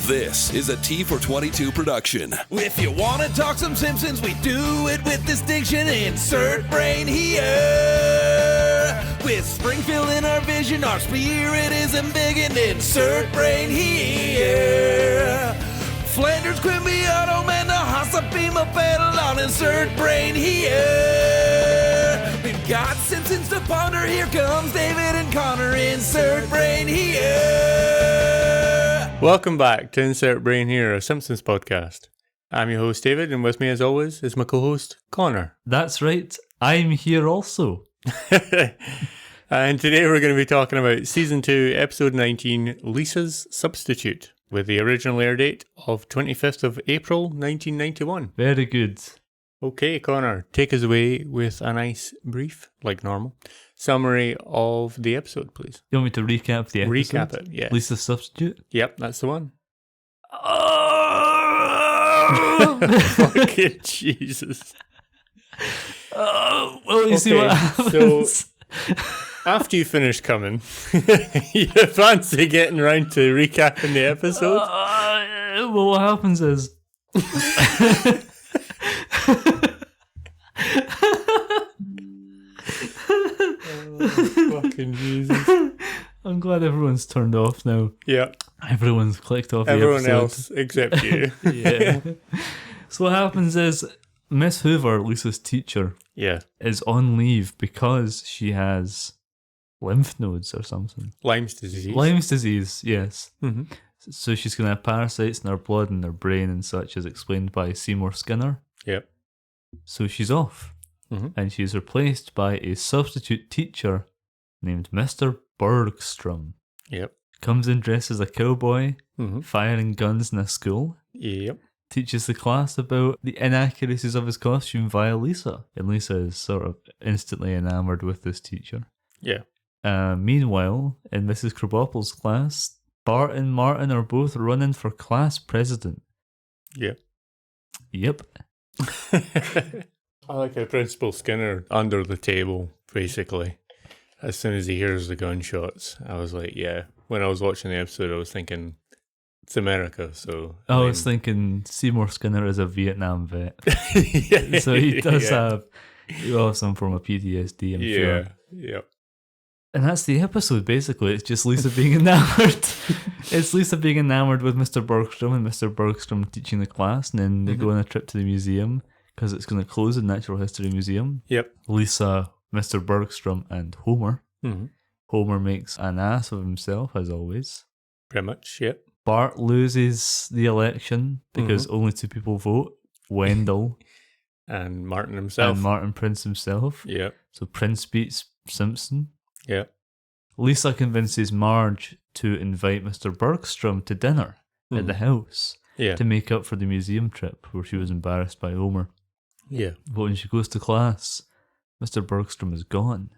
This is a T422 production. If you want to talk some Simpsons, we do it with distinction. Insert brain here. With Springfield in our vision, our spirit is embiggened. Insert brain here. Flanders, Quimby, Otto, Man, the Hasapima, pedal on. Insert brain here. We've got Simpsons to ponder. Here comes David and Connor. Insert brain here. Welcome back to Insert Brain here, a Simpsons podcast. I'm your host David, and with me as always is my co-host Connor. That's right, I'm here also. And today we're going to be talking about Season 2, Episode 19, Lisa's Substitute, with the original air date of 25th of April 1991. Very good. Okay, Connor, take us away with a nice brief, like normal, summary of the episode, please. You want me to recap the episode? Recap it, yeah. Lisa's Substitute? Yep, that's the one. Oh! Fucking Jesus. Well, you see what happens. So, after you finish coming, you fancy getting round to recapping the episode? Well, what happens is... Oh, fucking Jesus. I'm glad everyone's turned off now. Yeah. Everyone's clicked off Everyone the episode. else except you. Yeah. So what happens is Miss Hoover, Lisa's teacher, Yeah. is on leave because she has lymph nodes or something. Lyme's disease. Lyme's disease, yes. Mm-hmm. So she's going to have parasites in her blood and her brain and such, as explained by Seymour Skinner. Yep. So she's off. Mm-hmm. And she's replaced by a substitute teacher named Mr. Bergstrom. Yep. Comes in dressed as a cowboy, Mm-hmm. firing guns in a school. Yep. Teaches the class about the inaccuracies of his costume via Lisa. And Lisa is sort of instantly enamored with this teacher. Yeah. Meanwhile, in Mrs. Krabappel's class, Bart and Martin are both running for class president. Yep. Yep. I like how Principal Skinner under the table, basically. As soon as he hears the gunshots, I was like, yeah. When I was watching the episode, I was thinking, it's America, so... I was thinking Seymour Skinner is a Vietnam vet. Yeah, So he does yeah. have some form of PTSD, I'm sure. Yeah. And that's the episode, basically. It's just Lisa being enamored. It's Lisa being enamored with Mr. Bergstrom and Mr. Bergstrom teaching the class, and then they go on a trip to the museum because it's going to close the Natural History Museum. Yep. Lisa, Mr. Bergstrom, and Homer. Mm-hmm. Homer makes an ass of himself, as always. Pretty much, yep. Bart loses the election because only two people vote. Wendell And Martin himself. and Martin Prince himself. Yep. So Prince beats Simpson. Yep. Lisa convinces Marge to invite Mr. Bergstrom to dinner at the house Yeah. to make up for the museum trip where she was embarrassed by Homer. Yeah. But when she goes to class, Mr. Bergstrom is gone.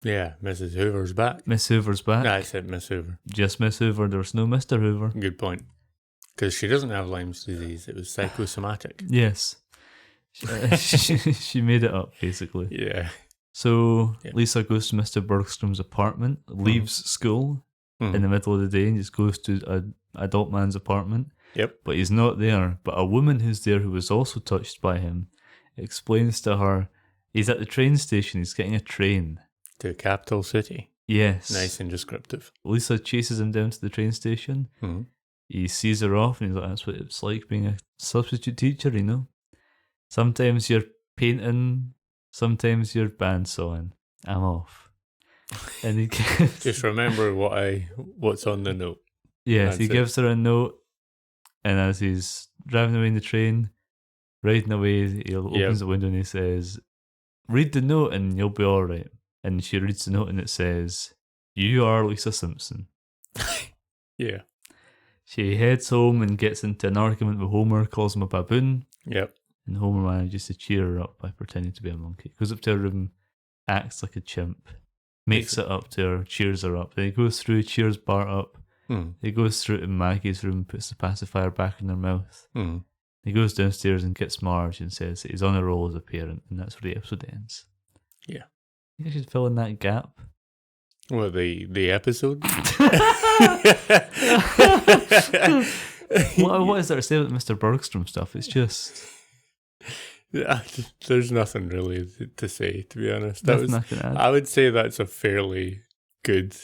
Yeah. Mrs. Hoover's back. Miss Hoover's back. No, I said Miss Hoover. Just Miss Hoover. There's no Mr. Hoover. Good point. Because she doesn't have Lyme's disease. It was psychosomatic. Yes. She made it up, basically. Yeah. So Yeah. Lisa goes to Mr. Bergstrom's apartment, leaves school in the middle of the day and just goes to an adult man's apartment. Yep. But he's not there. But a woman who's there who was also touched by him explains to her he's at the train station, he's getting a train. To Capital City. Yes. Nice and descriptive. Lisa chases him down to the train station. Mm-hmm. He sees her off and he's like, that's what it's like being a substitute teacher, you know? Sometimes you're painting, sometimes you're bandsawing. I'm off. And he gives, Just remember what's on the note. yes, he That's it. gives her a note, and as he's driving away in the train, riding away, he opens the window and he says, read the note and you'll be alright. And she reads the note and it says, you are Lisa Simpson. Yeah. She heads home and gets into an argument with Homer, calls him a baboon, Yep. and Homer manages to cheer her up by pretending to be a monkey. Goes up to her room, acts like a chimp, makes it up to her, cheers her up. Then he goes through, cheers Bart up. He goes through to Maggie's room, puts the pacifier back in her mouth. He goes downstairs and gets Marge and says that he's on a roll as a parent, and that's where the episode ends. Yeah. I think I should fill in that gap. Well, the episode? What is there to say about Mr. Bergstrom stuff? It's just... There's nothing really to say, to be honest. Nothing I can add. I would say that's a fairly good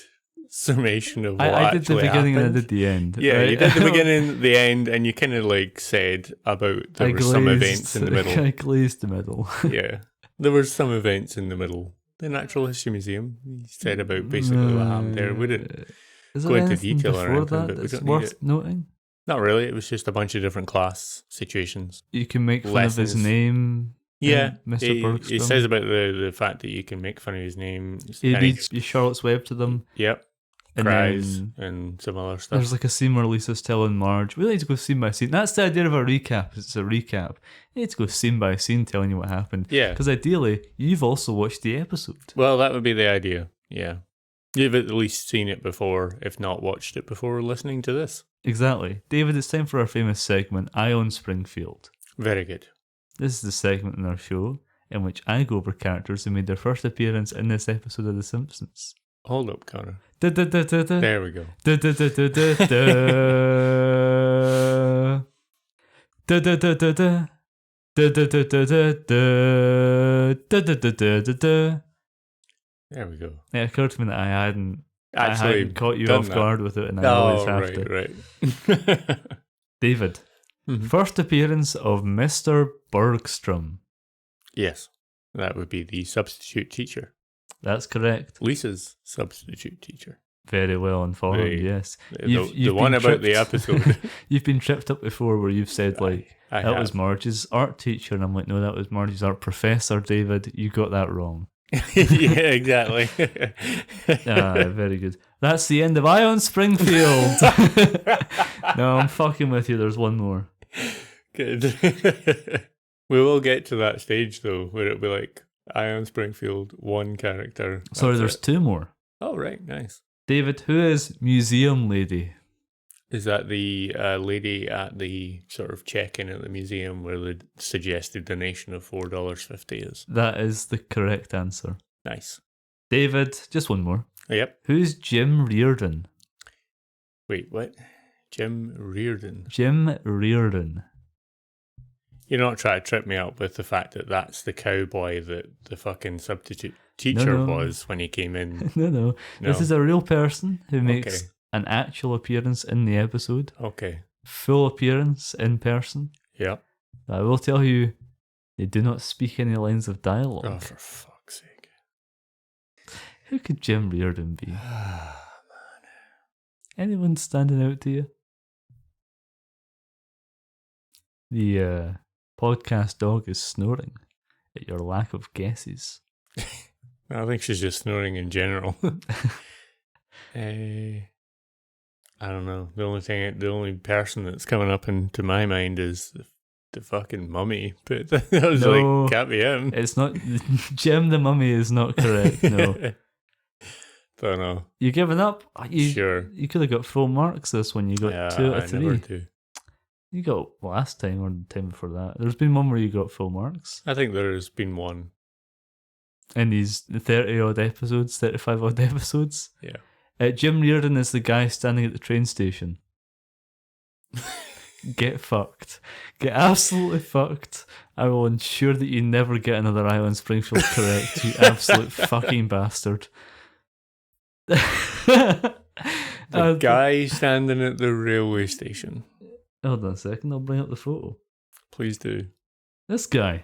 summation of what I did the actually beginning happened. and I did the end. Yeah, right? you did the beginning, the end, and you kind of like said about there were some events in the middle. I glazed the middle. Yeah, there were some events in the middle. The Natural History Museum, he said about basically what happened there. We didn't Is go there into anything detail or before anything, that but we that's don't need worth it. noting? Not really. It was just a bunch of different class situations. You can make fun of his Lessons. name. Yeah, Mr. Bergstrom. he says about the fact that you can make fun of his name. He And reads Charlotte's Web to them. Yep. And Cries then and some other stuff. there's like a scene where Lisa's telling Marge, we need to go scene by scene. That's the idea of a recap. It's a recap. You need to go scene by scene telling you what happened. Yeah. Because ideally, you've also watched the episode. Well, that would be the idea. Yeah. You've at least seen it before, if not watched it before listening to this. Exactly. David, it's time for our famous segment, Ion Springfield. Very good. This is the segment in our show in which I go over characters who made their first appearance in this episode of The Simpsons. Hold up, Connor. There There we go. There we go. It occurred to me that I hadn't caught you done off that. guard with it, and I always have right, to. right. David, Mhm. first appearance of Mr. Bergstrom. Yes, that would be the substitute teacher. That's correct. Lisa's substitute teacher. Very well informed, The- yes. The one been about the tripped- episode. You've been tripped up before where you've said, like, I that was have. Marge's art teacher, and I'm like, no, that was Marge's art professor, David. You got that wrong. Yeah, exactly. Very good. That's the end of Ion Springfield. No, I'm fucking with you. There's one more. Good. We will get to that stage though, where it'll be like Ion Springfield, one character. Sorry, That's there's it. two more. Oh, right, nice. David, who is Museum Lady? Is that the lady at the sort of check-in at the museum where the suggested donation of $4.50 is? That is the correct answer. Nice. David, just one more. Yep. Who's Jim Reardon? Wait, what? Jim Reardon. Jim Reardon. You're not trying to trip me up with the fact that that's the cowboy that the fucking substitute teacher No. was when he came in. No. No. This is a real person who makes Okay. an actual appearance in the episode. Okay. Full appearance in person. Yep. I will tell you, they do not speak any lines of dialogue. Oh, for fuck's sake. Who could Jim Reardon be? Anyone standing out to you? The podcast dog is snoring at your lack of guesses. I think she's just snoring in general. I don't know. The only person that's coming up into my mind is the fucking mummy. But I was No. like, can't be him. It's not. Jim the Mummy is not correct. No. Don't know. You giving up? Sure. You could have got full marks this one. You got Yeah, 2 out of I 3. never do. You got last time or the time before that. There's been one where you got full marks I think there's been one. in these 30 odd episodes, 35 odd episodes. Yeah. Jim Reardon is the guy standing at the train station. Get fucked. Get absolutely fucked. I will ensure that you never get another Ion Springfield correct, you absolute fucking bastard. The guy standing at the railway station. Hold on a second, I'll bring up the photo. Please do. This guy.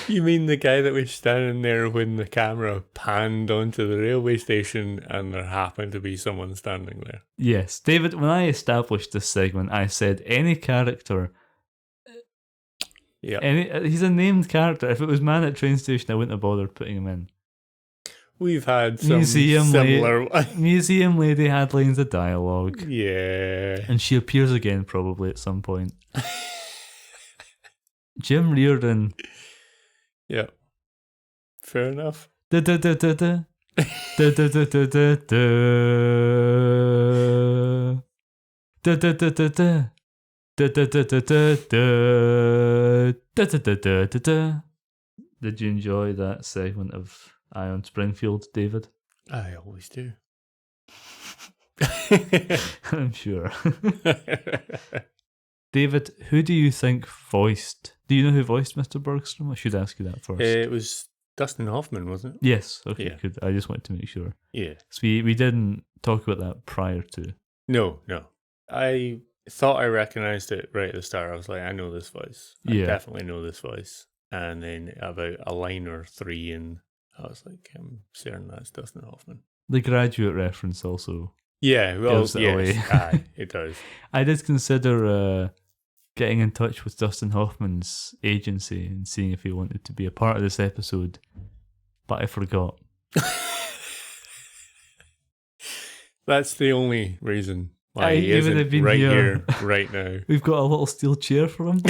You mean the guy that was standing there when the camera panned onto the railway station and there happened to be someone standing there? Yes. David, when I established this segment, I said any character. Yeah. He's a named character. If it was man at train station, I wouldn't have bothered putting him in. We've had some Museum similar Museum Lady had lines of dialogue. Yeah. And she appears again probably at some point. Jim Reardon. Yeah. Fair enough. Da da da da da. Da da da da da da. Da da da da da. Da da da da da da. Da da da da da da. Did you enjoy that segment of Ion Springfield, David? I always do. I'm sure. David, who do you think voiced? Do you know who voiced Mr. Bergstrom? I should ask you that first. It was Dustin Hoffman, wasn't it? Yes. Okay, Yeah. good. I just wanted to make sure. Yeah. So we didn't talk about that prior to. No. I thought I recognized it right at the start. I was like, I know this voice. I Yeah. definitely know this voice. And then about a line or three, and I was like, I'm certain that's Dustin Hoffman. The Graduate reference also. Yeah, well, Gives it yes, away. aye, it does. I did consider getting in touch with Dustin Hoffman's agency and seeing if he wanted to be a part of this episode, but I forgot. That's the only reason why Aye, he even isn't if been right here. here, right now. We've got a little steel chair for him.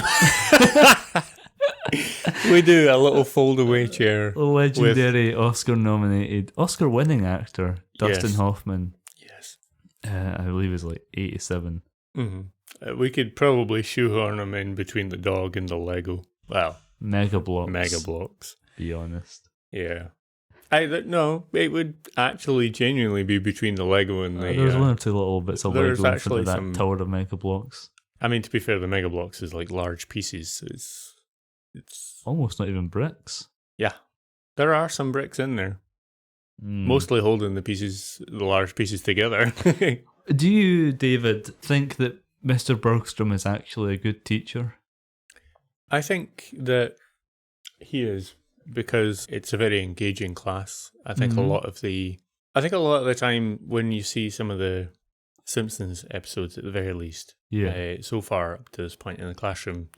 We do a little fold-away chair. The legendary Oscar-nominated, Oscar-winning actor, Dustin Yes. Hoffman. Yes. I believe he's like 87. Mm-hmm. We could probably shoehorn him in between the dog and the Lego. Well, Mega blocks. Mega Blocks. Be honest. Yeah. No, it would actually genuinely be between the Lego and the... There's one or two little bits of there's Lego in front actually of that some- tower of Mega blocks. I mean, to be fair, the Mega Blocks is like large pieces. So it's... Almost not even bricks. Yeah. There are some bricks in there. Mostly holding the large pieces together. Do you, David, think that Mr. Bergstrom is actually a good teacher? I think that he is, because it's a very engaging class. I think a lot of the time when you see some of the Simpsons episodes, at the very least, so far up to this point in the classroom,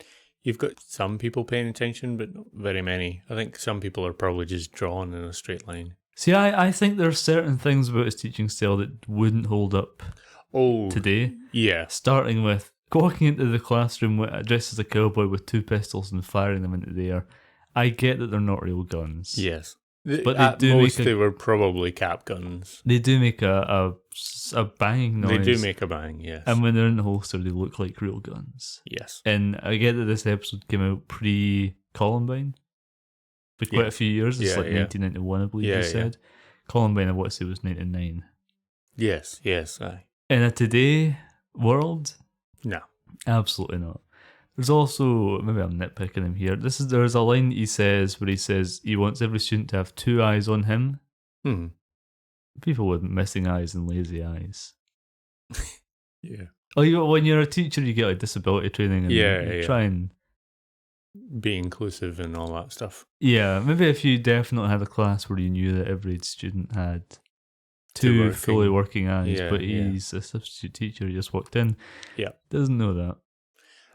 you've got some people paying attention, but not very many. I think some people are probably just drawn in a straight line. See, I think there's certain things about his teaching style that wouldn't hold up today. Yeah. Starting with walking into the classroom dressed as a cowboy with two pistols and firing them into the air. I get that they're not real guns. Yes. But At they do most, make they were probably cap guns. They do make a banging noise. They do make a bang, yes. And when they're in the holster, they look like real guns. Yes. And I get that this episode came out pre-Columbine. For quite a few years. It's like 1991, I believe you said. Columbine, I want to say, was 99. Yes, aye. In a today world? No. Absolutely not. There's also, maybe I'm nitpicking him here, there's a line that he says where he says he wants every student to have two eyes on him. People with missing eyes and lazy eyes. Yeah. Oh, when you're a teacher, you get like disability training and you try and be inclusive and all that stuff. Yeah, maybe if you definitely had a class where you knew that every student had two fully working eyes, but he's a substitute teacher, he just walked in. Yeah. Doesn't know that.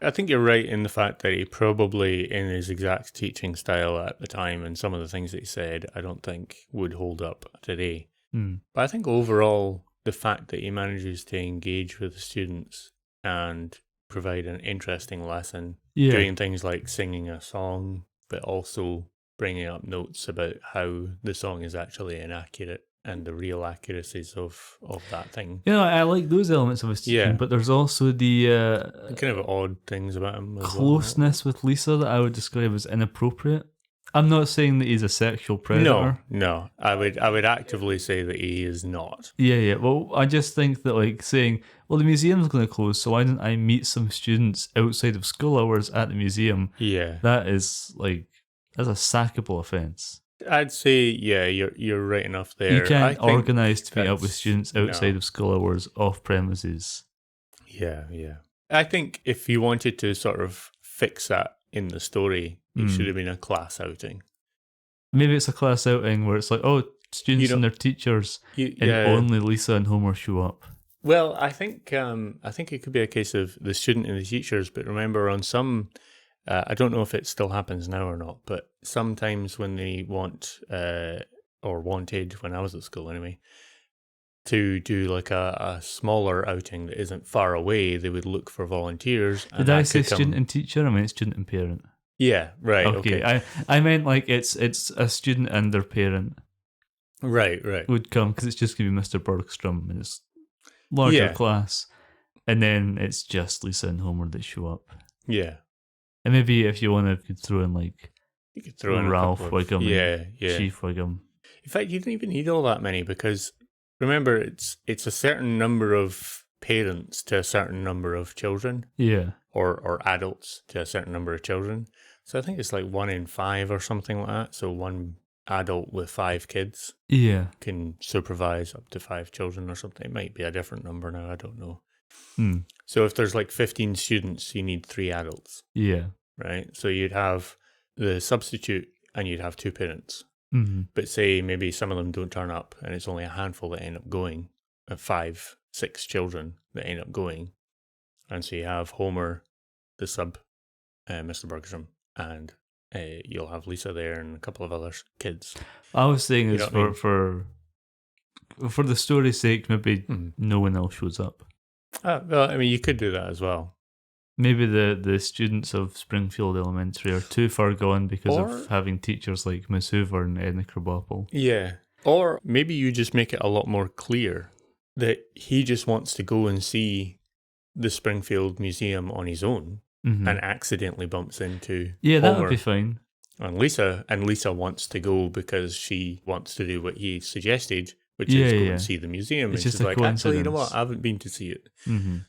I think you're right in the fact that he probably, in his exact teaching style at the time and some of the things that he said, I don't think would hold up today. But I think overall, the fact that he manages to engage with the students and provide an interesting lesson, doing things like singing a song, but also bringing up notes about how the song is actually inaccurate and the real accuracies of that thing. You know, I like those elements of his teaching, but there's also the kind of odd things about him. Closeness with Lisa that I would describe as inappropriate. I'm not saying that he's a sexual predator. No. I would actively say that he is not. Yeah. Well, I just think that like saying, well, the museum's going to close, so why don't I meet some students outside of school hours at the museum? Yeah. That's a sackable offence. I'd say, you're right enough there. You can't organise to meet up with students outside of school hours off premises. Yeah. I think if you wanted to sort of fix that in the story, it should have been a class outing. Maybe it's a class outing where it's like, students and their teachers, and only Lisa and Homer show up. Well, I think it could be a case of the student and the teachers, but remember on some, I don't know if it still happens now or not, but sometimes when they want, or wanted, when I was at school anyway, to do like a smaller outing that isn't far away, they would look for volunteers. Did I say student and teacher? I mean, student and parent. Yeah, right. Okay. I meant like it's a student and their parent. Right. Would come because it's just going to be Mr. Bergstrom and it's larger class. And then it's just Lisa and Homer that show up. Yeah. And maybe if you want to, could throw in like you could throw in Ralph Wiggum, yeah, Chief Wiggum. In fact, you didn't even need all that many because remember, it's a certain number of parents to a certain number of children. Yeah. Or adults to a certain number of children. So I think it's like 1 in 5 or something like that. So one adult with 5 kids can supervise up to 5 children or something. It might be a different number now, I don't know. So if there's like 15 students, you need 3 adults. Yeah. Right? So you'd have the substitute and you'd have 2 parents. But say maybe some of them don't turn up and it's only a handful that end up going, 5, 6 children that end up going. And so you have Homer, the sub, Mr. Bergstrom, and you'll have Lisa there and a couple of other kids. I was saying is for the story's sake, maybe no one else shows up. Well, I mean, you could do that as well. Maybe the students of Springfield Elementary are too far gone because of having teachers like Miss Hoover and Edna Krabappel. Yeah. Or maybe you just make it a lot more clear that he just wants to go and see the Springfield Museum on his own and accidentally bumps into that Homer. would be fine. And Lisa wants to go because she wants to do what he suggested, which is go and see the museum. It's and just she's like, actually, you know what? I haven't been to see it.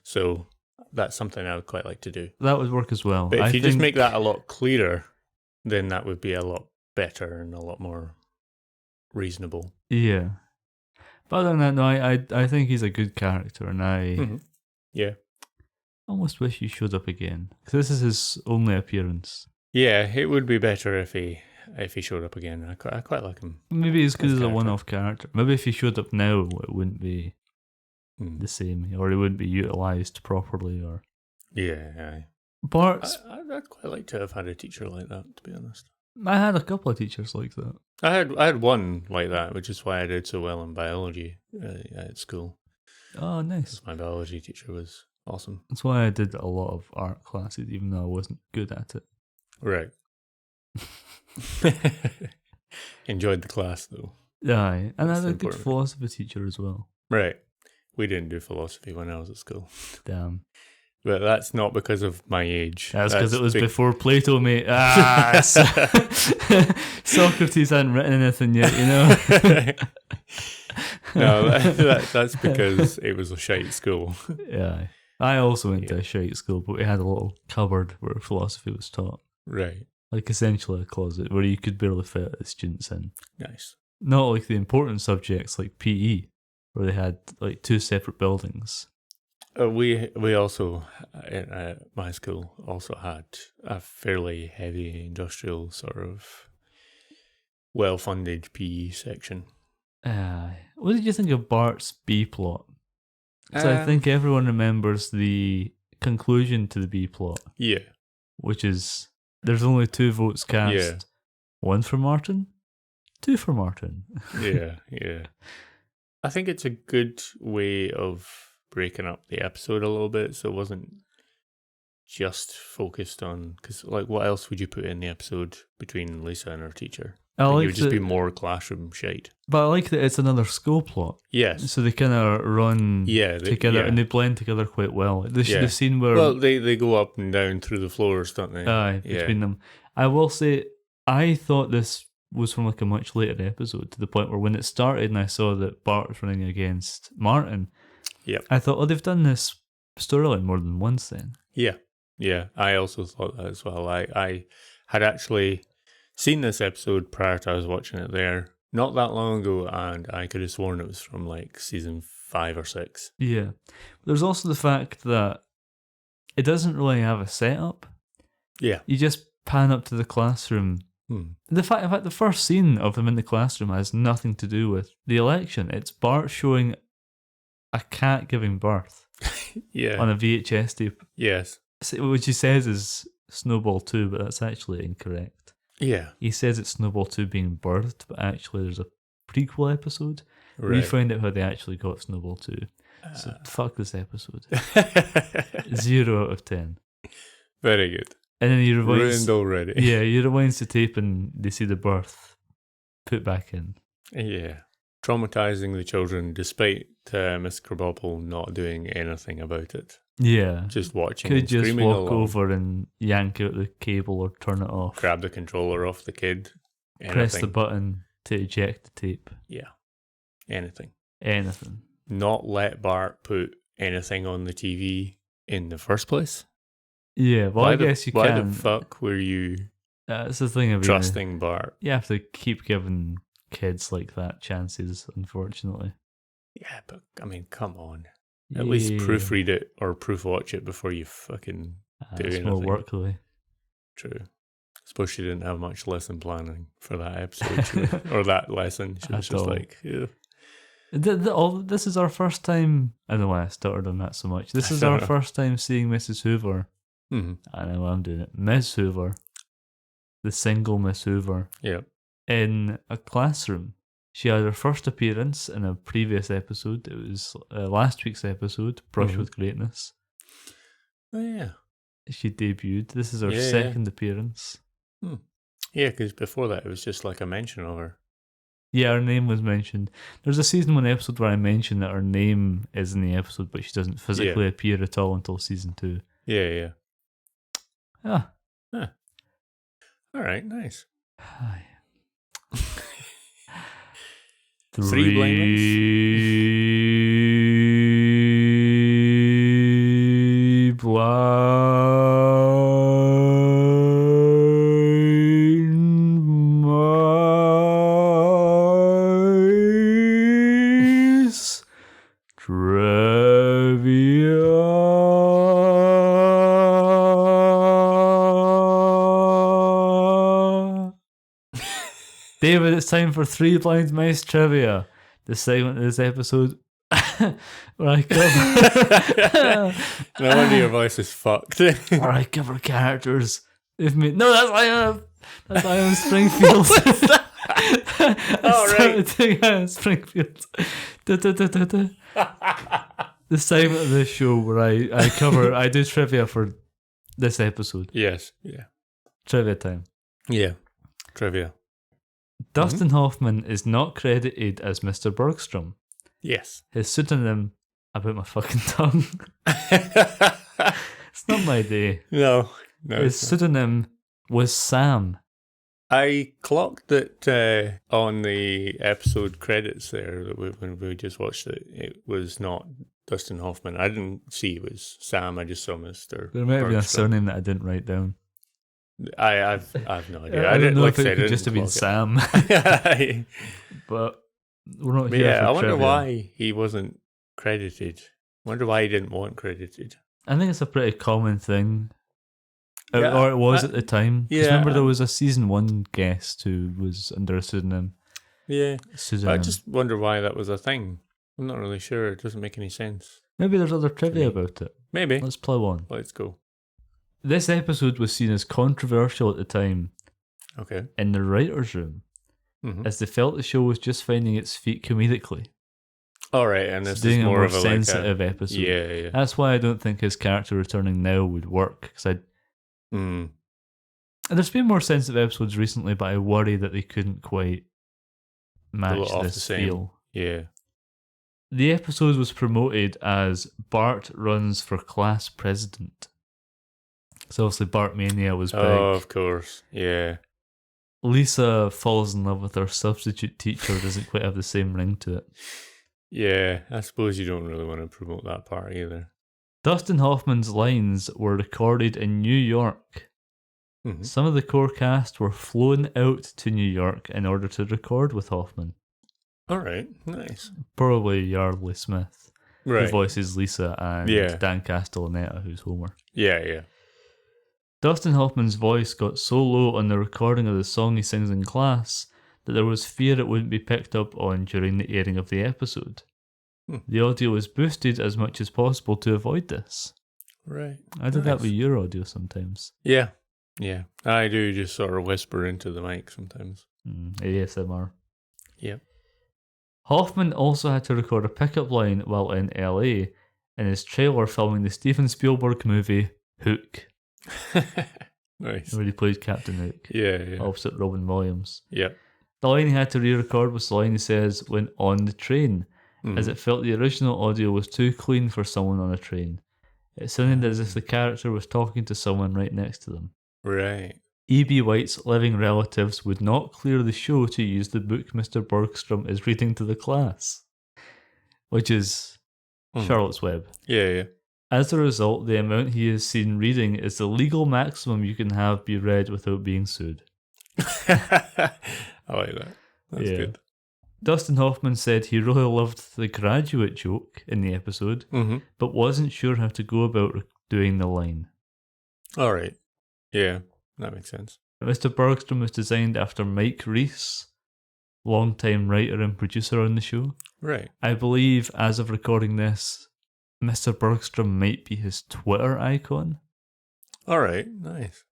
So that's something I would quite like to do. That would work as well. But if you just make that a lot clearer, then that would be a lot better and a lot more reasonable. Yeah. But other than that, no, I think he's a good character, and I almost wish he showed up again, because this is his only appearance. Yeah, it would be better if he showed up again. I quite like him. Maybe he's good as a one-off character. Maybe if he showed up now, it wouldn't be the same, or it wouldn't be utilised properly. Or Bart's. I'd quite like to have had a teacher like that, to be honest. I had a couple of teachers like that. I had one like that, which is why I did so well in biology at school. Oh, nice. My biology teacher was awesome. That's why I did a lot of art classes, even though I wasn't good at it. Right. Enjoyed the class, though. Aye, and I had a good important. philosophy teacher as well. Right. We didn't do philosophy when I was at school. Damn. But that's not because of my age. That's because it was before Plato, mate. Socrates hadn't written anything yet, you know? No, that's because it was a shite school. Yeah. I also went to a shite school, but we had a little cupboard where philosophy was taught. Right. Like essentially a closet where you could barely fit the students in. Nice. Not like the important subjects like PE, where they had like 2 separate buildings. We also, at my school, also had a fairly heavy industrial sort of well-funded PE section. What did you think of Bart's B plot? So I think everyone remembers the conclusion to the B plot. Yeah. Which is, there's only 2 votes cast. Yeah. 1 for Martin, 2 for Martin. Yeah. I think it's a good way of breaking up the episode a little bit, so it wasn't just focused on, because like what else would you put in the episode between Lisa and her teacher? It would just be more classroom shite. But I like that it's another school plot. Yes. So they kind of run together and they blend together quite well. The scene where... Well, they go up and down through the floors, don't they? Aye, between them. I will say, I thought this was from like a much later episode, to the point where when it started and I saw that Bart was running against Martin, I thought, they've done this storyline more than once then. Yeah. I also thought that as well. I had actually seen this episode prior to I was watching it there not that long ago, and I could have sworn it was from like season 5 or 6. Yeah. There's also the fact that it doesn't really have a setup. Yeah. You just pan up to the classroom. In fact, the first scene of him in the classroom has nothing to do with the election. It's Bart showing a cat giving birth on a VHS tape. Yes. Which he says is Snowball 2, but that's actually incorrect. Yeah. He says it's Snowball 2 being birthed, but actually there's a prequel episode. Right. We find out how they actually got Snowball 2. So fuck this episode. 0 out of 10. Very good. And then he rewinds... Ruined already. Yeah, he rewinds the tape and they see the birth put back in. Yeah. Traumatizing the children despite Miss Krabappel not doing anything about it. Yeah. Just watching Could and just screaming walk along. over and yank out the cable or turn it off. Grab the controller off the kid. Anything. Press the button to eject the tape. Yeah. Anything. anything. Not let Bart put anything on the TV in the first place? Yeah, well, I guess you why can. Why the fuck were you That's the thing about trusting Bart? You have to keep giving kids like that chances, unfortunately. Yeah, but I mean, come on. At least proofread it or proof watch it before you fucking do it's anything. more work, though. True. I suppose she didn't have much lesson planning for that episode, or that lesson. She was just like, yeah. This is our first time. I don't know why I started on that so much. This is our first time seeing Mrs. Hoover. Mm-hmm. I know I'm doing it. Ms. Hoover, the single Miss Hoover, in a classroom. She had her first appearance in a previous episode. It was last week's episode, Brush with Greatness. Oh, yeah. She debuted. This is her second appearance. Yeah, because before that, it was just like a mention of her. Yeah, her name was mentioned. There's a season 1 episode where I mentioned that her name is in the episode, but she doesn't physically appear at all until season 2. Yeah. Huh. All right, nice. Hi. 3 blind mice trivia. David, it's time for 3 blind mice trivia. The segment of this episode where I cover. No wonder your voice is fucked. Where I cover characters. No, that's Ian Springfield. Oh, right. Ian Springfield. The segment of this show where I do trivia for this episode. Yes, yeah. Trivia time. Yeah, trivia. Dustin Hoffman is not credited as Mr. Bergstrom. Yes. His pseudonym, I bit my fucking tongue. It's not my day. No. His pseudonym was Sam. I clocked it on the episode credits there when we just watched it. It was not Dustin Hoffman. I didn't see it was Sam. I just saw Mr. There might have been a Bergstrom. surname that I didn't write down. I've no idea. I don't know like if it could just have been Sam. But we're not here for I wonder trivia. why he wasn't credited. I wonder why he didn't want credited. I think it's a pretty common thing. Yeah, or it was at the time. 'Cause yeah. remember there was a season 1 guest who was under a pseudonym. Yeah. But I just wonder why that was a thing. I'm not really sure. It doesn't make any sense. Maybe there's other trivia about it. Maybe. Let's plow on. Let's go. This episode was seen as controversial at the time Okay. in the writer's room, as they felt the show was just finding its feet comedically. All right, and this doing is a more more of a sensitive episode. Yeah. That's why I don't think his character returning now would work. Because Mm. there's been more sensitive episodes recently, but I worry that they couldn't quite match off this the same. feel. Yeah. The episode was promoted as Bart runs for class president. So obviously Bart Mania was big. Oh, of course. Yeah. Lisa falls in love with her substitute teacher doesn't quite have the same ring to it. Yeah, I suppose you don't really want to promote that part either. Dustin Hoffman's lines were recorded in New York. Mm-hmm. Some of the core cast were flown out to New York in order to record with Hoffman. All right, nice. Probably Yardley Smith, Right. who voices Lisa, and Dan Castellaneta, who's Homer. Yeah. Dustin Hoffman's voice got so low on the recording of the song he sings in class that there was fear it wouldn't be picked up on during the airing of the episode. The audio was boosted as much as possible to avoid this. Right. I did that with your audio sometimes. Yeah. I do just sort of whisper into the mic sometimes. ASMR. Yep. Hoffman also had to record a pickup line while in LA in his trailer filming the Steven Spielberg movie Hook. Nice. Where he played Captain Hook. Yeah. Opposite Robin Williams. Yep. The line he had to re-record was the line he says when on the train, as it felt the original audio was too clean for someone on a train. It sounded as if the character was talking to someone right next to them. Right. E.B. White's living relatives would not clear the show to use the book Mr. Bergstrom is reading to the class. which is Charlotte's Web. Yeah. As a result, the amount he is seen reading is the legal maximum you can have be read without being sued. I like that. That's good. Dustin Hoffman said he really loved the graduate joke in the episode, but wasn't sure how to go about doing the line. All right. Yeah, that makes sense. Mr. Bergstrom was designed after Mike Reese, longtime writer and producer on the show. Right. I believe, as of recording this, Mr. Bergstrom might be his Twitter icon. All right. Nice.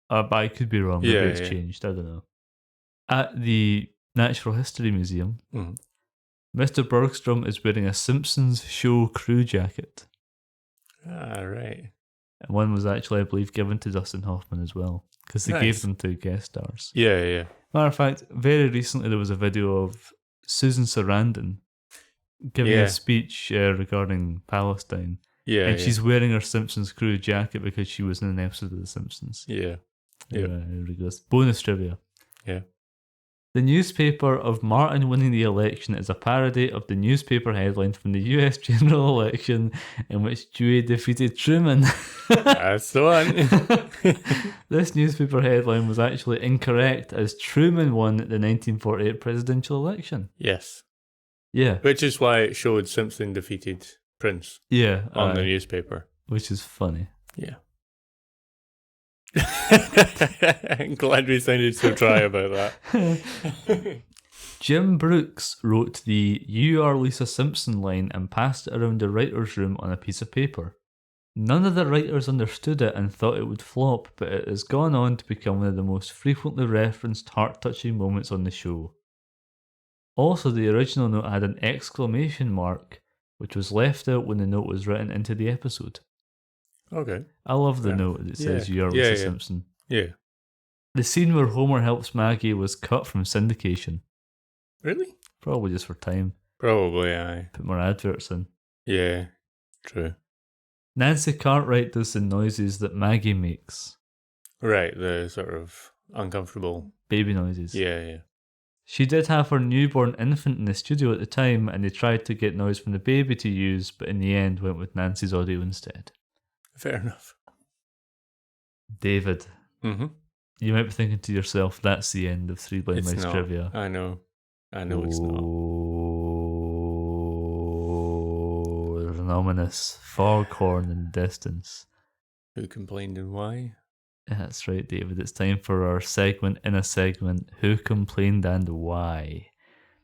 But I could be wrong. Maybe it's changed. I don't know. At the Natural History Museum, Mr. Bergstrom is wearing a Simpsons show crew jacket. Ah, right. And one was actually, I believe, given to Dustin Hoffman as well, because they gave them to guest stars. Yeah. Matter of fact, very recently there was a video of Susan Sarandon giving a speech regarding Palestine. Yeah. And she's wearing her Simpsons crew jacket because she was in an episode of The Simpsons. Yeah. Bonus trivia. Yeah. The newspaper of Martin winning the election is a parody of the newspaper headline from the US general election in which Dewey defeated Truman. That's the one. This newspaper headline was actually incorrect, as Truman won the 1948 presidential election. Yes. Yeah. Which is why it showed Simpson defeated Prince on the newspaper. Which is funny. Yeah. I'm glad we sounded so dry about that. Jim Brooks wrote the "You are Lisa Simpson" line and passed it around the writer's room on a piece of paper. None of the writers understood it and thought it would flop, but it has gone on to become one of the most frequently referenced heart-touching moments on the show. Also, the original note had an exclamation mark, which was left out when the note was written into the episode. Okay. I love the note that says "You are Lisa Simpson." Yeah. The scene where Homer helps Maggie was cut from syndication. Really? Probably just for time. Probably, aye. Put more adverts in. Yeah, true. Nancy Cartwright does the noises that Maggie makes. Right, the sort of uncomfortable baby noises. Yeah. She did have her newborn infant in the studio at the time, and they tried to get noise from the baby to use, but in the end went with Nancy's audio instead. Fair enough. David, you might be thinking to yourself, that's the end of Three Blind Mice trivia. I know it's not. Oh, there's an ominous foghorn in the distance. Who complained and why? That's right, David. It's time for our segment in a segment, Who Complained and Why?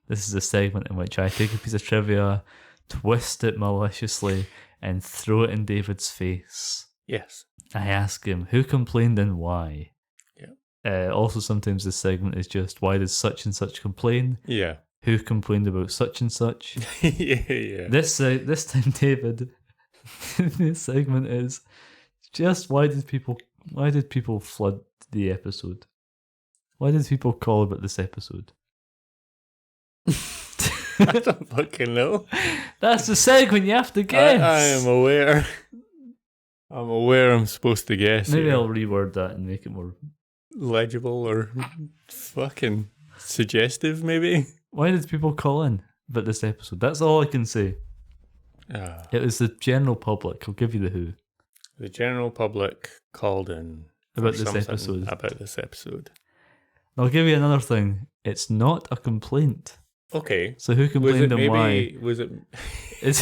This is a segment in which I take a piece of trivia, twist it maliciously, and throw it in David's face. Yes. I ask him, who complained and why? Yeah. Also, sometimes this segment is just, why did such and such complain? Yeah. Who complained about such and such? Yeah. This time, David, this segment is just, why did people flood the episode? Why did people call about this episode? I don't fucking know. That's the segment, you have to guess. I am aware. I'm supposed to guess. Maybe I'll reword that and make it more legible or fucking suggestive, maybe. Why did people call in about this episode? That's all I can say. It was the general public. I'll give you the who. The general public called in about this episode. I'll give you another thing. It's not a complaint. Okay. So who complained and why? Was it? It's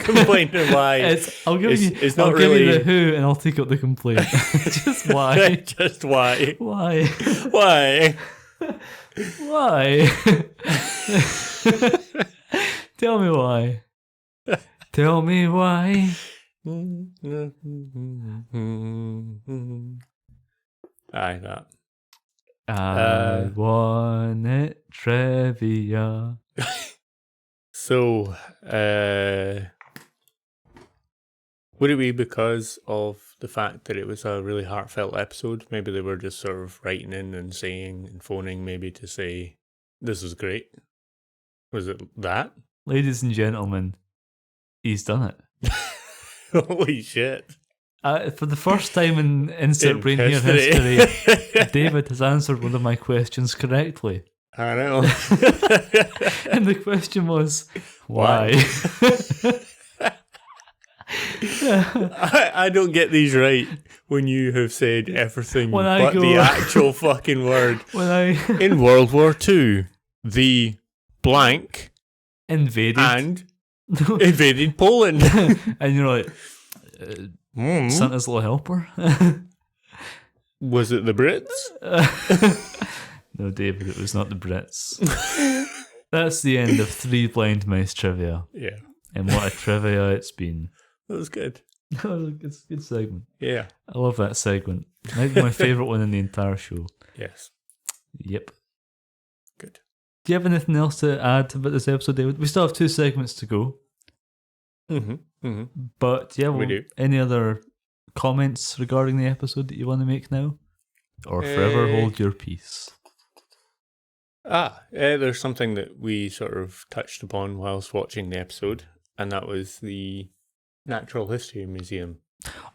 complained and why? I'll give you the who, and I'll take up the complaint. Just why? Just why? Why? Why? Why? Tell me why. Tell me why. Aye, that. I won it trivia. So, would it be because of the fact that it was a really heartfelt episode? Maybe they were just sort of writing in and saying and phoning maybe to say, this is great. Was it that? Ladies and gentlemen, he's done it. Holy shit. For the first time in Insert Brain Here history, David has answered one of my questions correctly. I know. And the question was, Why? I don't get these right when you have said everything When I but go- the actual fucking word. When I In World War II, the blank invaded and invaded Poland. and you're like, Santa's little helper? Was it the Brits? No, David, it was not the Brits. That's the end of 3 blind mice trivia. Yeah, And what a trivia it's been. that was good. It's a good segment. Yeah. I love that segment. Might be my favourite one in the entire show. Yes. Yep. Good. Do you have anything else to add about this episode, David? We still have 2 segments to go. But yeah, We do. any other comments regarding the episode that you want to make now? Or forever hold your peace? There's something that we sort of touched upon whilst watching the episode, and that was the Natural History Museum.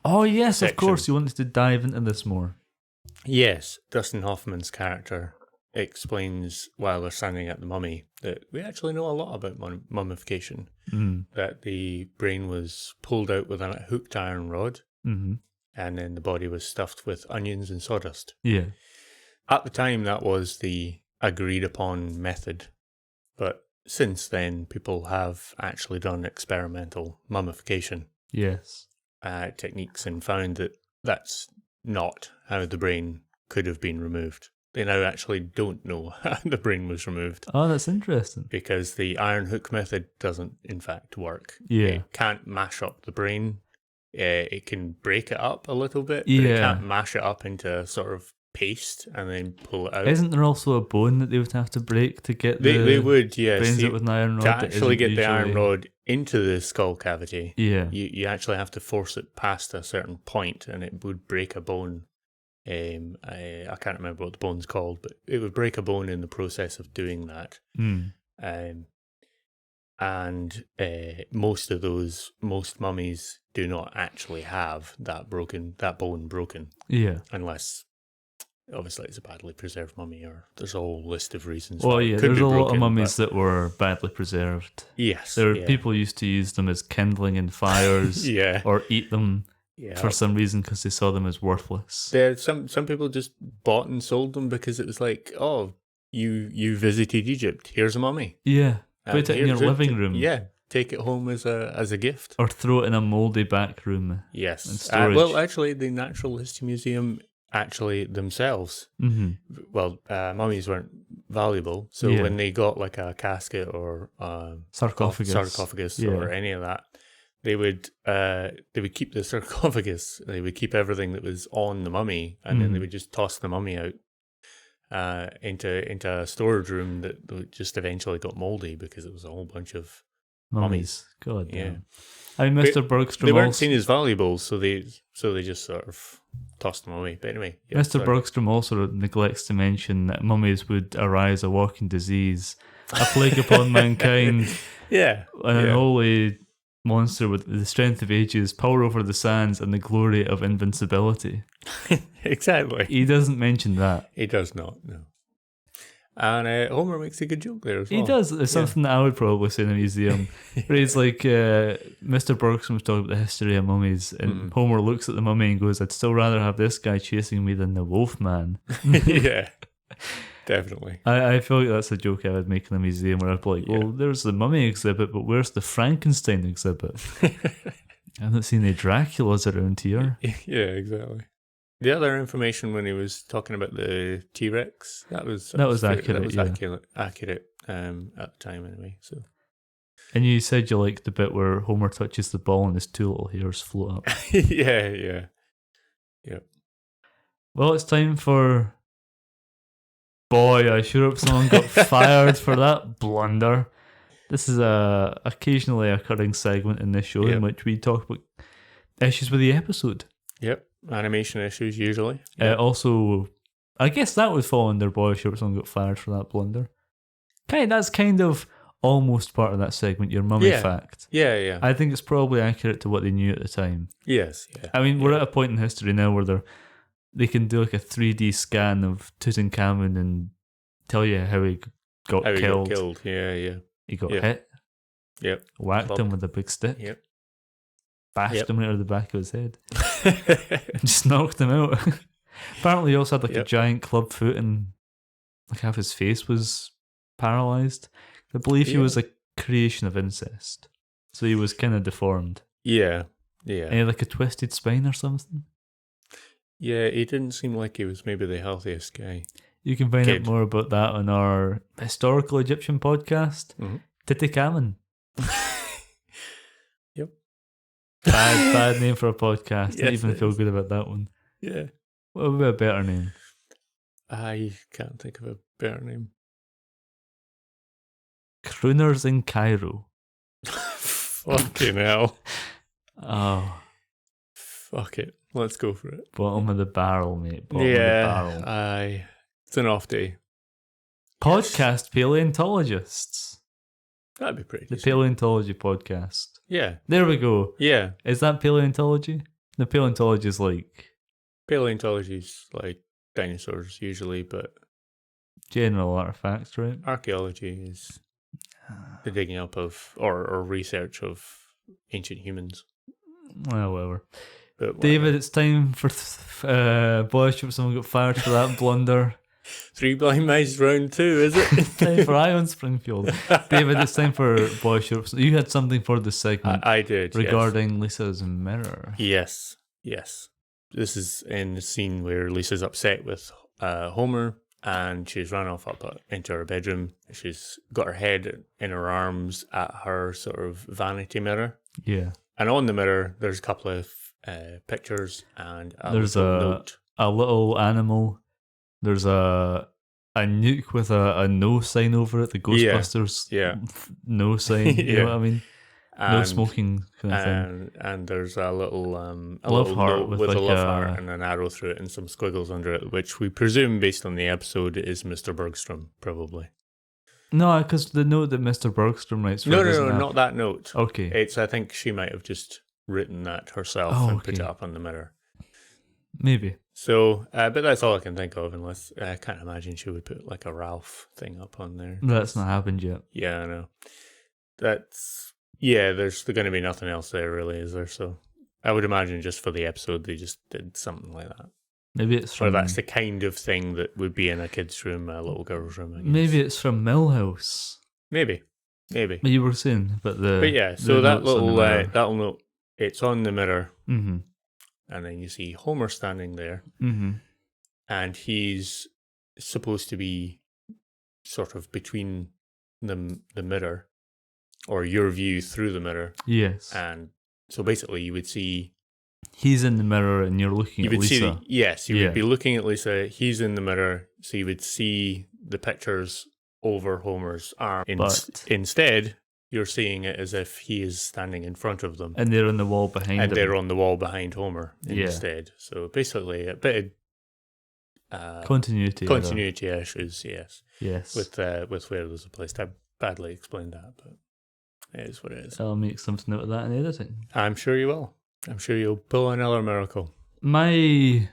Oh yes, section. of course. You wanted to dive into this more. Yes, Dustin Hoffman's character explains while they're standing at the mummy that we actually know a lot about mummification. That the brain was pulled out with a hooked iron rod, and then the body was stuffed with onions and sawdust. Yeah. At the time, that was the agreed upon method, but since then, people have actually done experimental mummification Yes. techniques and found that that's not how the brain could have been removed. They now actually don't know how the brain was removed Oh, that's interesting. because the iron hook method doesn't, in fact, work. Yeah. It can't mash up the brain. It can break it up a little bit, but Yeah. it can't mash it up into sort of paste and then pull it out. Isn't there also a bone that they would have to break to get They would, yes. brains You- out with an iron rod? to that actually isn't get the iron usually- rod into the skull cavity, Yeah. you actually have to force it past a certain point, and it would break a bone. I can't remember what the bone's called, but it would break a bone in the process of doing that. And most mummies do not actually have that bone broken, Yeah. unless obviously it's a badly preserved mummy, or there's a whole list of reasons. Well, why it yeah, could there's be a lot of broken, mummies but- that were badly preserved. Yes, People used to use them as kindling in fires Yeah. or eat them Yeah. for some reason because they saw them as worthless. Some people just bought and sold them because it was like, oh, you visited Egypt. Here's a mummy. Yeah. Put it in your Here's living room. Yeah, take it home as a gift. Or throw it in a mouldy back room. And Yes. storage. Well, actually, the Natural History Museum themselves. Well, mummies weren't valuable, so Yeah. when they got like a casket or Sarcophagus. Yeah. or any of that, they would keep the sarcophagus. They would keep everything that was on the mummy, and then they would just toss the mummy out into a storage room that just eventually got moldy because it was a whole bunch of mummies. God, Yeah. yeah. I mean, Mr. Bergstrom They weren't also, seen as valuable, so they just sort of tossed them away. But anyway, yeah, Mr. sorry. Bergstrom also neglects to mention that mummies would arise a walking disease, a plague upon mankind, Yeah, an yeah. unholy monster with the strength of ages, power over the sands, and the glory of invincibility. Exactly. He doesn't mention that. He does not. No. And Homer makes a good joke there as well. He does. It's something that I would probably say in a museum. Where he's like, Mr. Bergstrom's talking about the history of mummies, and Homer looks at the mummy and goes, I'd still rather have this guy chasing me than the Wolfman. Yeah, definitely. I feel like that's a joke I would make in a museum where I'd be like, well, there's the mummy exhibit, but where's the Frankenstein exhibit? I haven't seen any Draculas around here. Yeah, exactly. The other information when he was talking about the T-Rex, that was accurate, That was yeah. accurate at the time anyway. So And you said you liked the bit where Homer touches the ball and his 2 little hairs float up. yeah. Well, it's time for... Boy, I sure hope someone got fired for that blunder. This is a occasionally occurring segment in this show in which we talk about issues with the episode. Yep. Animation issues usually. Also, I guess that would fall under boy, I sure hope someone got fired for that blunder. That's kind of almost part of that segment, your mummy fact. Yeah. I think it's probably accurate to what they knew at the time. Yes. Yeah. I mean, we're at a point in history now where they can do like a 3D scan of Tutankhamun and tell you how he got killed. Yeah. He got Yeah. hit. Yep. Whacked him with a big stick. Yep. Bashed him right out of the back of his head. And just knocked him out. Apparently he also had like a giant club foot and like half his face was paralysed. I believe he was a creation of incest. So he was kind of deformed. Yeah. Yeah. And he had like a twisted spine or something. Yeah, he didn't seem like he was maybe the healthiest guy. You can find out more about that on our historical Egyptian podcast, Tutankhamun. Yep. Bad name for a podcast. Yes, Didn't even feel good about that one. Yeah. What would be a better name? I can't think of a better name. Crooners in Cairo. Fucking hell. Oh. Fuck it. Let's go for it. Bottom of the barrel, mate. Bottom of the barrel. Aye. It's an off day. Podcast paleontologists. That'd be pretty The decent. paleontology podcast. Yeah. There we go. Yeah. Is that paleontology? The paleontology is like Paleontology's like dinosaurs usually, but general artifacts, right? archaeology is the digging up of or research of ancient humans. Well, whatever. But David, it's time for boys. Someone got fired for that blunder. 3 Blind Mice round 2, is it? It's time for Ion Springfield. David, it's time for boy shorts. You had something for the segment. I did regarding Lisa's mirror. Yes. This is in the scene where Lisa's upset with Homer, and she's run off up into her bedroom. She's got her head in her arms at her sort of vanity mirror. Yeah. And on the mirror, there's a couple of pictures and there's little note. A little animal. There's a nuke with a no sign over it. The Ghostbusters no sign. You know what I mean? No smoking kind of thing. And there's a little love heart with a love heart and an arrow through it and some squiggles under it, which we presume, based on the episode, is Mr. Bergstrom, probably. No, because the note that Mr. Bergstrom writes for No, not that note. Okay. I think she might have just written that herself and put it up on the mirror. Maybe. So, but that's all I can think of, unless I can't imagine she would put like a Ralph thing up on there. That's not happened yet. Yeah, I know. There's going to be nothing else there, really, is there? So I would imagine just for the episode, they just did something like that. Maybe it's from... Or that's the kind of thing that would be in a kid's room, a little girl's room, I guess. Maybe it's from Millhouse. Maybe. You were saying, but so that little note, it's on the mirror. Mm-hmm. And then you see Homer standing there. Mm-hmm. And he's supposed to be sort of between the mirror, or your view through the mirror. Yes. And so basically you would see... He's in the mirror and you're looking at Lisa. You would be looking at Lisa. He's in the mirror. So you would see the pictures over Homer's arm. Instead, you're seeing it as if he is standing in front of them. And they're on the wall behind him. And they're on the wall behind Homer instead. So basically a bit of... Continuity issues, yes. Yes. With where there's a place. I badly explained that, but it is what it is. I'll make something out of that in editing. I'm sure you will. I'm sure you'll pull another miracle. My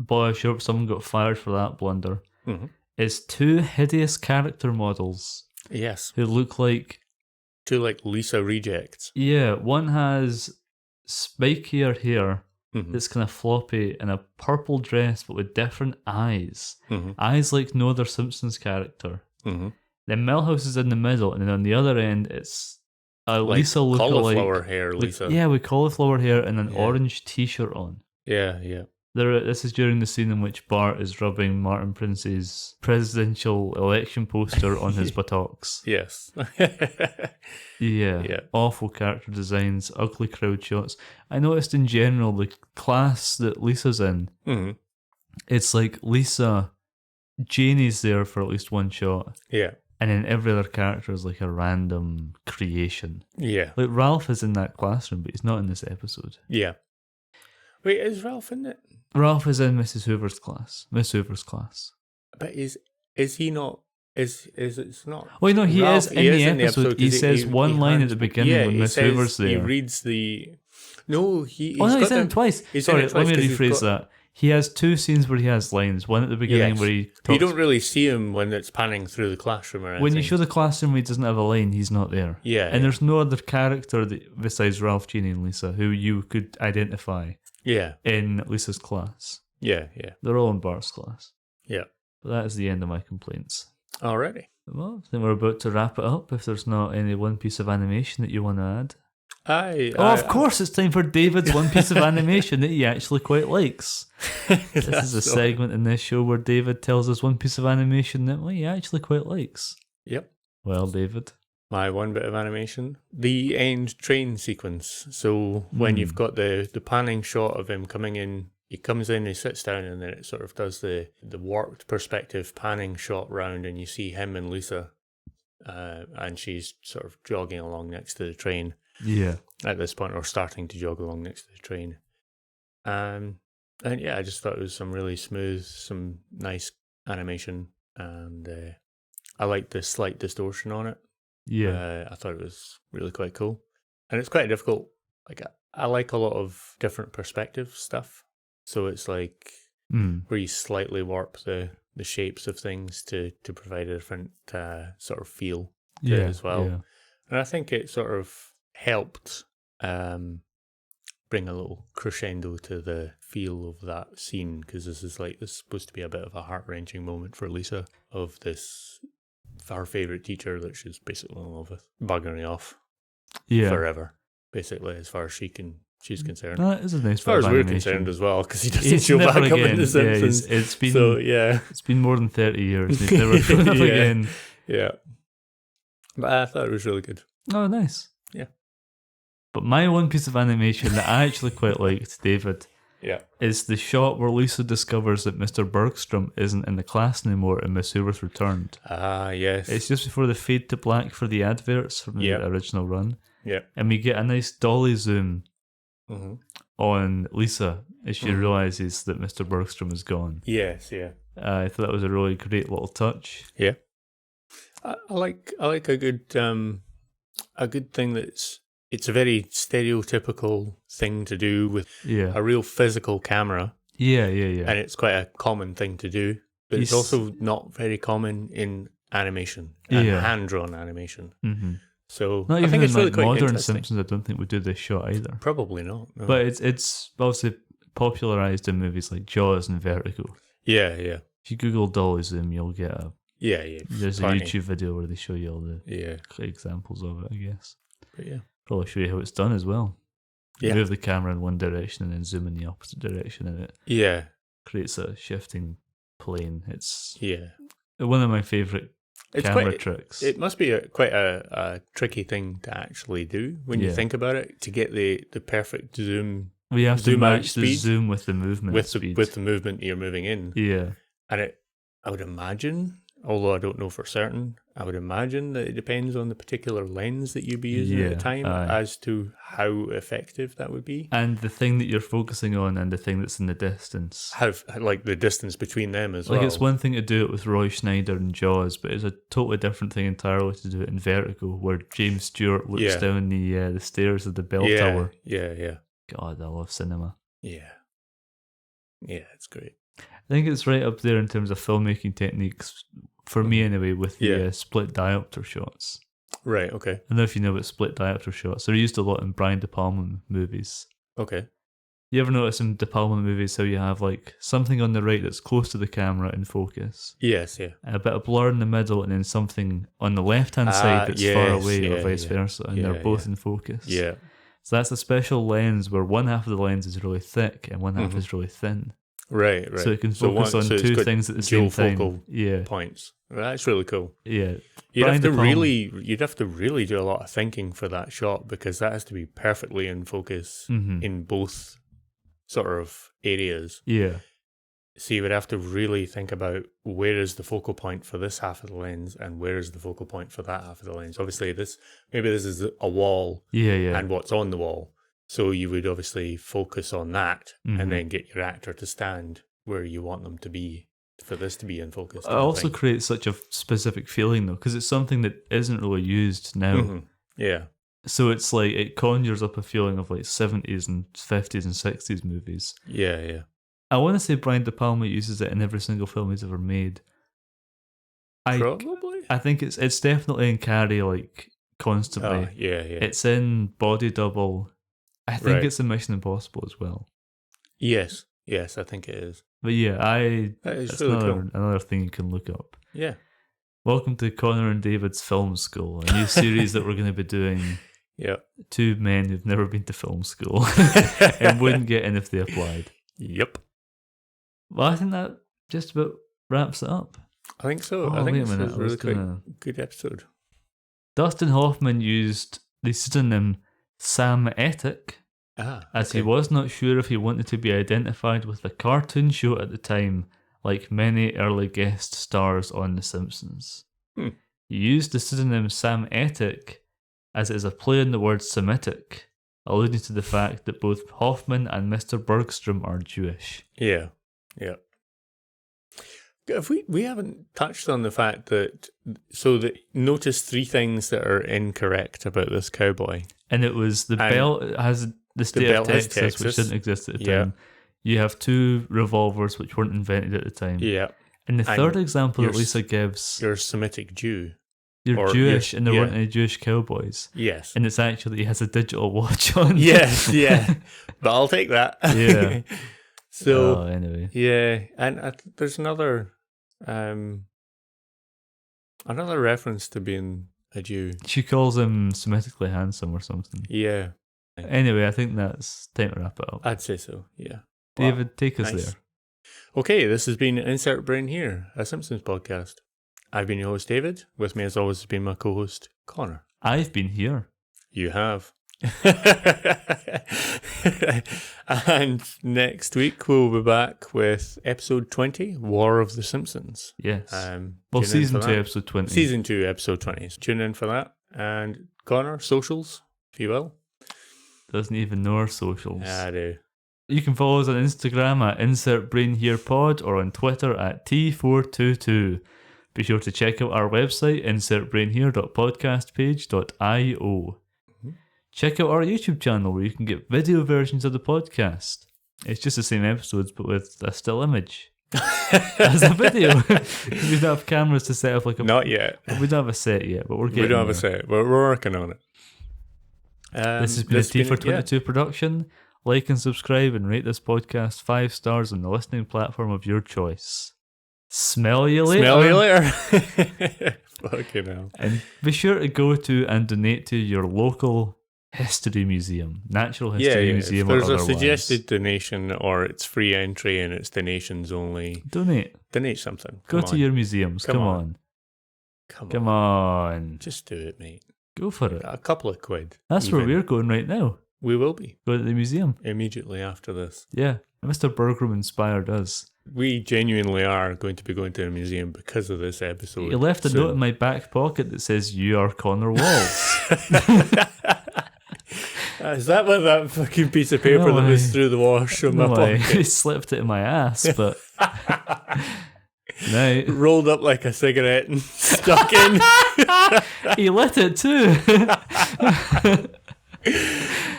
boy, sure someone got fired for that blunder. Mm-hmm. Is 2 hideous character models. Yes. Who look like... 2 like Lisa rejects. Yeah, one has spikier hair that's kind of floppy and a purple dress but with different eyes. Mm-hmm. Eyes like no other Simpsons character. Mm-hmm. Then Millhouse is in the middle, and then on the other end it's a like Lisa lookalike. Cauliflower hair, Lisa. With cauliflower hair and an orange t-shirt on. Yeah. This is during the scene in which Bart is rubbing Martin Prince's presidential election poster on his buttocks. Yes. Yeah. Awful character designs, ugly crowd shots. I noticed in general the class that Lisa's in, it's like Lisa, Janie's there for at least one shot. Yeah. And then every other character is like a random creation. Yeah. Like Ralph is in that classroom, but he's not in this episode. Yeah. Wait, is Ralph in it? Ralph is in Mrs. Hoover's class. Miss Hoover's class. But is he not? Is it's not? Well, no, he Ralph, is in the episode. He says one line at the beginning when Miss Hoover's there. He reads the. No, he. He's in it twice. Sorry, let me rephrase that. He has two scenes where he has lines. One at the beginning Yes. where he talks. You don't really see him when it's panning through the classroom or anything. When you show the classroom where he doesn't have a line, he's not there. Yeah. And there's no other character besides Ralph, Jeannie, and Lisa who you could identify in Lisa's class. Yeah. They're all in Bart's class. Yeah. But that is the end of my complaints. Already. Well, I think we're about to wrap it up if there's not any one piece of animation that you want to add. Of course, it's time for David's one piece of animation that he actually quite likes. This is a segment in this show where David tells us one piece of animation that he actually quite likes. Yep. Well, David. My one bit of animation. The end train sequence. So when you've got the panning shot of him coming in, he comes in, he sits down, and then it sort of does the warped perspective panning shot round, and you see him and Lisa, and she's sort of jogging along next to the train. Yeah. At this point, or starting to jog along next to the train. And yeah, I just thought it was some really smooth, some nice animation, and I liked the slight distortion on it. Yeah. I thought it was really quite cool. And it's quite difficult. Like, I like a lot of different perspective stuff. So it's like where you slightly warp the shapes of things to provide a different sort of feel to it as well. Yeah. And I think it sort of helped bring a little crescendo to the feel of that scene, because this is supposed to be a bit of a heart-wrenching moment for Lisa, of our favourite teacher that she's basically in love with, bugging her off forever, basically, as far as she's concerned. No, that is a nice as far as we're concerned as well, because he doesn't show back up in The Simpsons. It's been more than 30 years. He's never shown up again. Yeah. But I thought it was really good. Oh, nice. Yeah. But my one piece of animation that I actually quite liked, David, is the shot where Lisa discovers that Mr. Bergstrom isn't in the class anymore and Miss Hoover's returned. Ah, yes. It's just before the fade to black for the adverts from the original run. Yeah. And we get a nice dolly zoom on Lisa as she realises that Mr. Bergstrom is gone. Yes, yeah. I thought that was a really great little touch. Yeah. I like a good thing that's, it's a very stereotypical thing to do with a real physical camera. Yeah. And it's quite a common thing to do, but it's also not very common in animation and hand-drawn animation. Mm-hmm. So not I even think it's in really quite modern Simpsons, I don't think would do this shot either. Probably not. No. But it's obviously popularised in movies like Jaws and Vertigo. Yeah. If you Google dolly zoom, you'll get a... There's a YouTube video where they show you all the examples of it, I guess. But yeah. Probably show you how it's done as well. You move the camera in one direction and then zoom in the opposite direction, and it creates a shifting plane. It's one of my favourite camera tricks. It must be quite a tricky thing to actually do when you think about it, to get the perfect zoom. We have to match the zoom with the movement with the movement you're moving in. Yeah. And I would imagine, although I don't know for certain, I would imagine that it depends on the particular lens that you'd be using at the time as to how effective that would be. And the thing that you're focusing on and the thing that's in the distance. Like the distance between them as well. Like, it's one thing to do it with Roy Schneider and Jaws, but it's a totally different thing entirely to do it in Vertigo, where James Stewart looks down the stairs of the bell tower. Yeah. God, I love cinema. Yeah, it's great. I think it's right up there in terms of filmmaking techniques, for me anyway, with the split diopter shots. Right, okay. I don't know if you know about split diopter shots. They're used a lot in Brian De Palma movies. Okay. You ever notice in De Palma movies how you have like something on the right that's close to the camera in focus? Yes, yeah. And a bit of blur in the middle, and then something on the left-hand side that's far away, or vice versa, and they're both in focus. Yeah. So that's a special lens where one half of the lens is really thick and one half is really thin. Right. So it can focus on two things at the same time. Focal points. That's really cool. Yeah. You'd have to really do a lot of thinking for that shot, because that has to be perfectly in focus in both sort of areas. Yeah. So you would have to really think about, where is the focal point for this half of the lens and where is the focal point for that half of the lens. Obviously maybe this is a wall and what's on the wall. So you would obviously focus on that and then get your actor to stand where you want them to be for this to be in focus. It also creates such a specific feeling though, because it's something that isn't really used now. Mm-hmm. Yeah. So it's like, it conjures up a feeling of like 70s and 50s and 60s movies. Yeah. I want to say Brian De Palma uses it in every single film he's ever made. Probably. I think it's definitely in Carrie, like, constantly. Oh, yeah. It's in Body Double. I think Right. it's in Mission Impossible as well. Yes, I think it is. But yeah, That is it's really cool. another thing you can look up. Yeah. Welcome to Connor and David's Film School, a new series that we're going to be doing. Yep. Two men who've never been to film school and wouldn't get in if they applied. Yep. Well, I think that just about wraps it up. I think so. Oh, I think wait a this minute, was I a was really gonna- good episode. Dustin Hoffman used the pseudonym Sam Ettick, as he was not sure if he wanted to be identified with the cartoon show at the time, like many early guest stars on The Simpsons. He used the pseudonym Sam Ettick as it is a play on the word Semitic, alluding to the fact that both Hoffman and Mr. Bergstrom are Jewish. Yeah. If we haven't touched on the fact that notice 3 things that are incorrect about this cowboy. And it was the belt has the state of belt has Texas, which Texas. didn't exist at the Yeah. time. You have 2 revolvers which weren't invented at the time. Yeah. And the third example that you're Lisa gives, You're a Semitic Jew. you're or Jewish you're- and there yeah. weren't any Jewish cowboys. Yes. And it's actually, he has a digital watch on. Yes, yeah. But I'll take that. Yeah. So, anyway. yeah. And there's another reference to being a Jew. She calls him Semitically handsome or something. Yeah. Anyway, I think that's time to wrap it up. I'd say so, yeah. David, take us Nice. there. Okay, this has been Insert Brain Here, a Simpsons podcast. I've been your host, David. With me, as always, has been my co-host, Connor. I've been here. You have. And next week, we'll be back with episode 20, War of the Simpsons. Yes. Tune Well, in season for 2, that. episode 20. Season 2, episode 20. So tune in for that. And Connor, socials, if you will. Doesn't even know our socials. I do. You can follow us on Instagram at InsertBrainHerePod or on Twitter at T422. Be sure to check out our website, insertbrainhere.podcastpage.io. Check out our YouTube channel where you can get video versions of the podcast. It's just the same episodes but with a still image as a video. We don't have cameras to set up like a... Not yet. We don't have a set yet, but we're getting We don't have a there. set. We're working on it. This has been a T422 production. Like and subscribe and rate this podcast 5 stars on the listening platform of your choice. Smell you later. Smell you later. Fucking hell. And be sure to go to and donate to your local history museum, natural history If museum or there's a otherwise. suggested donation or it's free entry and it's donations only, Donate. donate something. Go Come to on. your museums. Come Come on. on. Come Come on. Just do it, mate. Go for it. A couple of quid. That's even. where we're going right now. We will be Go to the museum. immediately after this. Yeah. Mr. Bergstrom inspired us. We genuinely are going to be going to a museum because of this episode. He left a soon. note in my back pocket that says, "You are Connor Walls." Is that what that fucking piece of paper No that was way. through the wash on my No, pocket? he slipped it in my ass, but no, Rolled up like a cigarette and stuck in. he lit it too.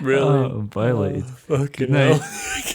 Really? Oh, violated. Fucking Good night. hell.